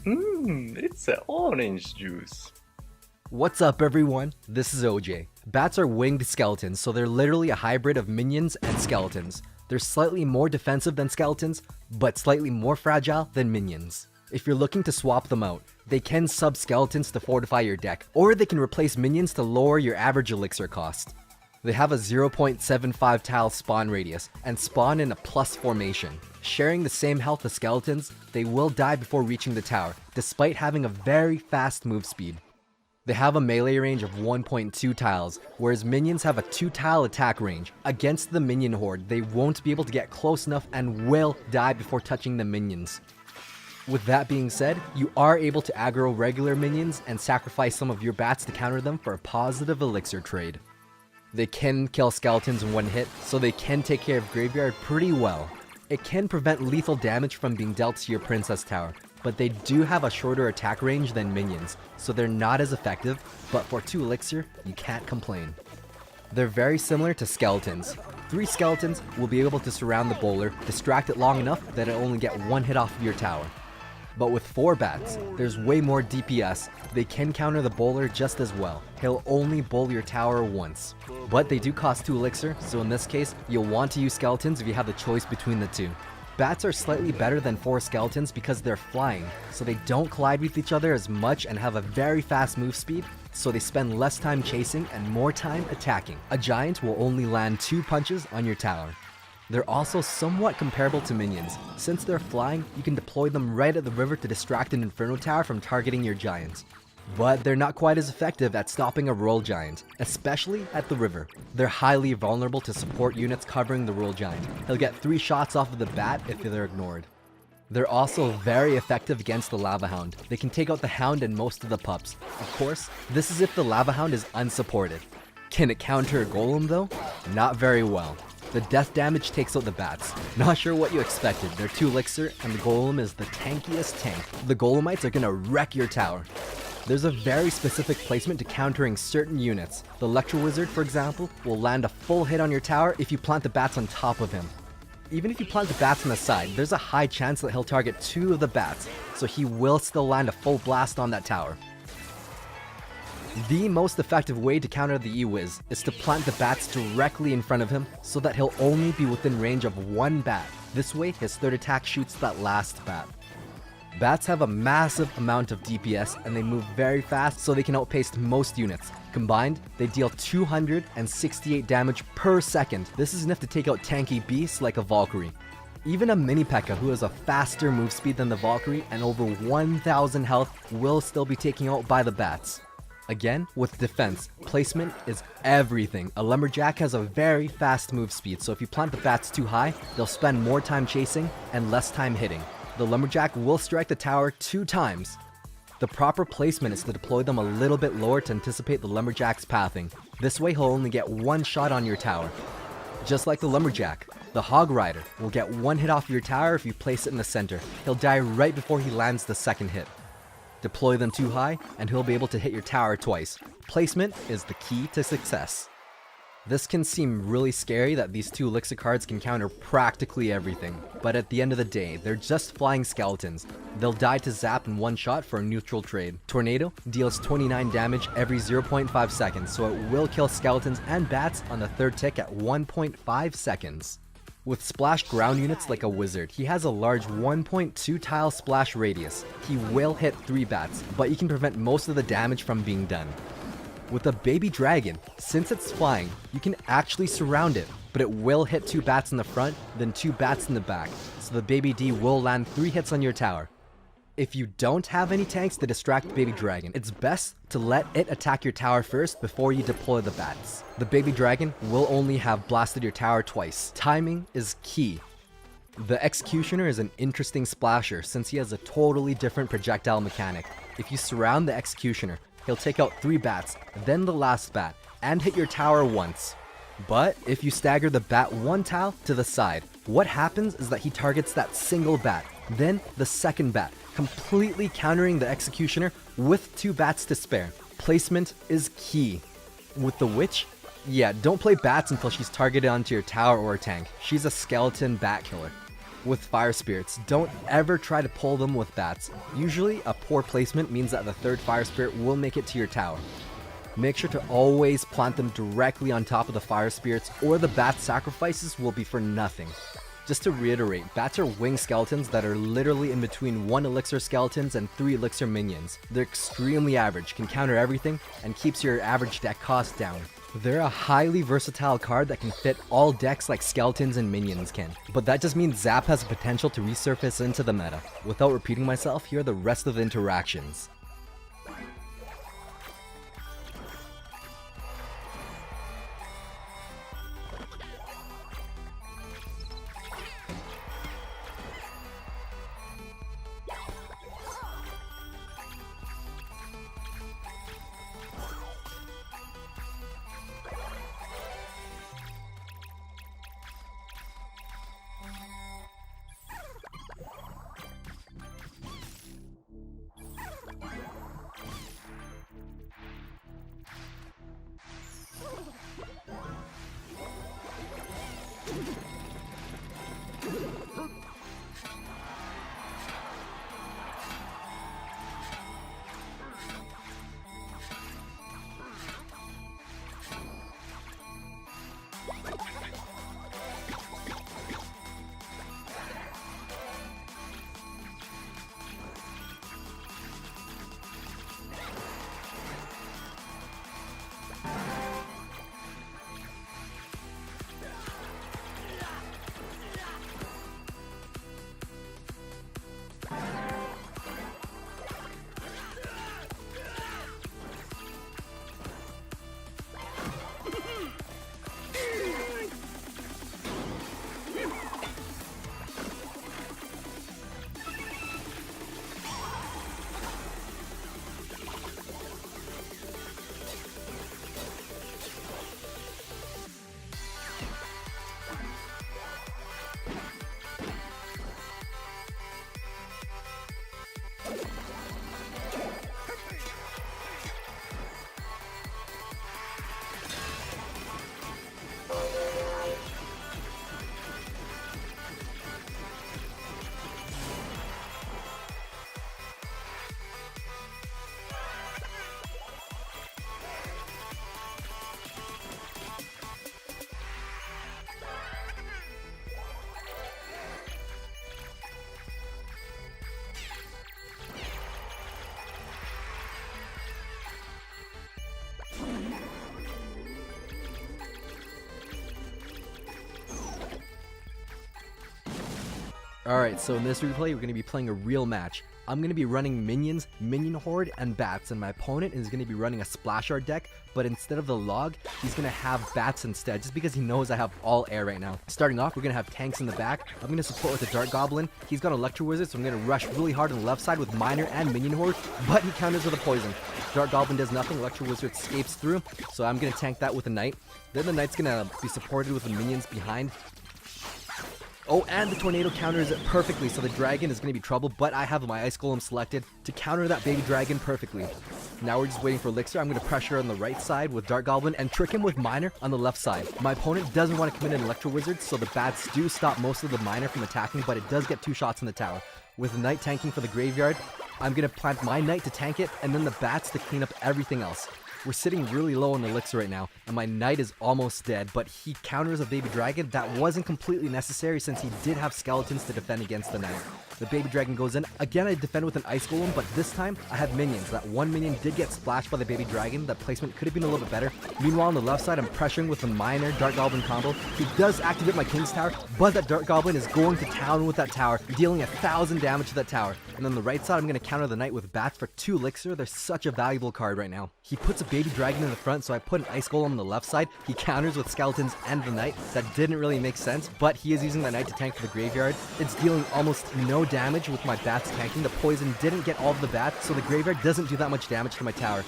It's an orange juice. What's up everyone, this is OJ. Bats are winged skeletons, so they're literally a hybrid of minions and skeletons. They're slightly more defensive than skeletons, but slightly more fragile than minions. If you're looking to swap them out, they can sub skeletons to fortify your deck, or they can replace minions to lower your average elixir cost. They have a 0.75 tile spawn radius, and spawn in a plus formation. Sharing the same health as skeletons, they will die before reaching the tower, despite having a very fast move speed. They have a melee range of 1.2 tiles, whereas minions have a 2 tile attack range. Against the minion horde, they won't be able to get close enough and will die before touching the minions. With that being said, you are able to aggro regular minions and sacrifice some of your bats to counter them for a positive elixir trade. They can kill skeletons in one hit, so they can take care of graveyard pretty well. It can prevent lethal damage from being dealt to your princess tower, but they do have a shorter attack range than minions, so they're not as effective, but for 2 elixir, you can't complain. They're very similar to skeletons. 3 skeletons will be able to surround the bowler, distract it long enough that it'll only get 1 hit off of your tower. But with 4 bats, there's way more DPS. They can counter the bowler just as well. He'll only bowl your tower once. But they do cost 2 elixir, so in this case, you'll want to use skeletons if you have the choice between the 2. Bats are slightly better than 4 skeletons because they're flying, so they don't collide with each other as much and have a very fast move speed, so they spend less time chasing and more time attacking. A giant will only land 2 punches on your tower. They're also somewhat comparable to minions. Since they're flying, you can deploy them right at the river to distract an inferno tower from targeting your giant. But they're not quite as effective at stopping a royal giant, especially at the river. They're highly vulnerable to support units covering the royal giant. He'll get 3 shots off of the bat if they're ignored. They're also very effective against the lava hound. They can take out the hound and most of the pups. Of course, this is if the lava hound is unsupported. Can it counter a golem though? Not very well. The death damage takes out the bats. Not sure what you expected. They're 2 elixir and the golem is the tankiest tank. The golemites are gonna wreck your tower. There's a very specific placement to countering certain units. The Electro Wizard, for example, will land a full hit on your tower if you plant the bats on top of him. Even if you plant the bats on the side, there's a high chance that he'll target 2 of the bats, so he will still land a full blast on that tower. The most effective way to counter the E-Wiz is to plant the bats directly in front of him so that he'll only be within range of 1 bat. This way, his 3rd attack shoots that last bat. Bats have a massive amount of DPS and they move very fast so they can outpace most units. Combined, they deal 268 damage per second. This is enough to take out tanky beasts like a Valkyrie. Even a mini P.E.K.K.A who has a faster move speed than the Valkyrie and over 1000 health will still be taken out by the bats. Again, with defense, placement is everything. A lumberjack has a very fast move speed, so if you plant the bats too high, they'll spend more time chasing and less time hitting. The lumberjack will strike the tower 2 times. The proper placement is to deploy them a little bit lower to anticipate the lumberjack's pathing. This way he'll only get 1 shot on your tower. Just like the lumberjack, the hog rider will get 1 hit off your tower if you place it in the center. He'll die right before he lands the 2nd hit. Deploy them too high and he'll be able to hit your tower twice. Placement is the key to success. This can seem really scary that these 2 elixir cards can counter practically everything, but at the end of the day, they're just flying skeletons. They'll die to zap in 1 shot for a neutral trade. Tornado deals 29 damage every 0.5 seconds, so it will kill skeletons and bats on the 3rd tick at 1.5 seconds. With splash ground units like a wizard, he has a large 1.2 tile splash radius. He will hit 3 bats, but you can prevent most of the damage from being done. With a baby dragon, since it's flying, you can actually surround it, but it will hit 2 bats in the front, then 2 bats in the back, so the baby D will land 3 hits on your tower. If you don't have any tanks to distract the baby dragon, it's best to let it attack your tower first before you deploy the bats. The baby dragon will only have blasted your tower twice. Timing is key. The Executioner is an interesting splasher since he has a totally different projectile mechanic. If you surround the Executioner, he'll take out 3 bats, then the last bat, and hit your tower once. But if you stagger the bat 1 tile to the side, what happens is that he targets that single bat, then the 2nd bat, completely countering the Executioner with 2 bats to spare. Placement is key. With the Witch, yeah, don't play bats until she's targeted onto your tower or tank. She's a skeleton bat killer. with fire spirits. Don't ever try to pull them with bats. Usually, a poor placement means that the third fire spirit will make it to your tower. Make sure to always plant them directly on top of the fire spirits, or the bat sacrifices will be for nothing. Just to reiterate, bats are winged skeletons that are literally in between 1 elixir skeletons and 3 elixir minions. They're extremely average, can counter everything, and keeps your average deck cost down. They're a highly versatile card that can fit all decks like skeletons and minions can. But that just means Zap has the potential to resurface into the meta. Without repeating myself, here are the rest of the interactions. Alright, so in this replay, we're going to be playing a real match. I'm going to be running minions, minion horde, and bats, and my opponent is going to be running a splash art deck, but instead of the log, he's going to have bats instead, just because he knows I have all air right now. Starting off, we're going to have tanks in the back. I'm going to support with a Dart Goblin. He's got Electro Wizard, so I'm going to rush really hard on the left side with Miner and Minion Horde, but he counters with a Poison. Dart Goblin does nothing, Electro Wizard escapes through, so I'm going to tank that with a Knight. Then the Knight's going to be supported with the minions behind. Oh, and the Tornado counters it perfectly, so the Dragon is going to be trouble, but I have my Ice Golem selected to counter that Baby Dragon perfectly. Now we're just waiting for Elixir. I'm going to pressure on the right side with Dart Goblin and trick him with Miner on the left side. My opponent doesn't want to commit an Electro Wizard, so the bats do stop most of the Miner from attacking, but it does get 2 shots in the tower. With the Knight tanking for the graveyard, I'm going to plant my Knight to tank it, and then the bats to clean up everything else. We're sitting really low on Elixir right now, and my Knight is almost dead, but he counters a Baby Dragon. That wasn't completely necessary since he did have skeletons to defend against the Knight. The Baby Dragon goes in. Again, I defend with an Ice Golem, but this time I have minions. That one minion did get splashed by the Baby Dragon. That placement could have been a little bit better. Meanwhile, on the left side, I'm pressuring with the Miner Dart Goblin combo. He does activate my King's Tower, but that Dart Goblin is going to town with that tower, dealing 1,000 damage to that tower. And on the right side, I'm going to counter the Knight with Bats for 2 Elixir. They're such a valuable card right now. He puts a Baby Dragon in the front, so I put an Ice Golem on the left side. He counters with Skeletons and the Knight. That didn't really make sense, but he is using the Knight to tank for the graveyard. It's dealing almost no damage with my Bats tanking. The Poison didn't get all of the Bats, so the graveyard doesn't do that much damage to my tower.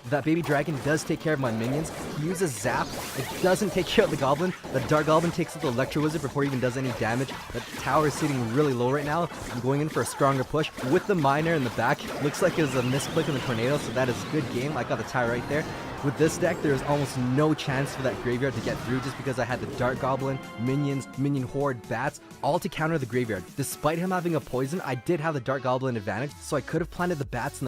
That baby dragon does take care of my minions. He uses zap. It doesn't take care of the goblin. The dark goblin takes out the electro wizard before he even does any damage. The tower is sitting really low right now. I'm going in for a stronger push with the miner in the back. Looks like it was a misclick on the tornado, so that is a good game. I got the tower right there. With this deck, there's almost no chance for that graveyard to get through just because I had the Dark Goblin, minions, minion horde, bats, all to counter the graveyard. Despite him having a poison, I did have the Dark Goblin advantage, so I could have planted the bats in the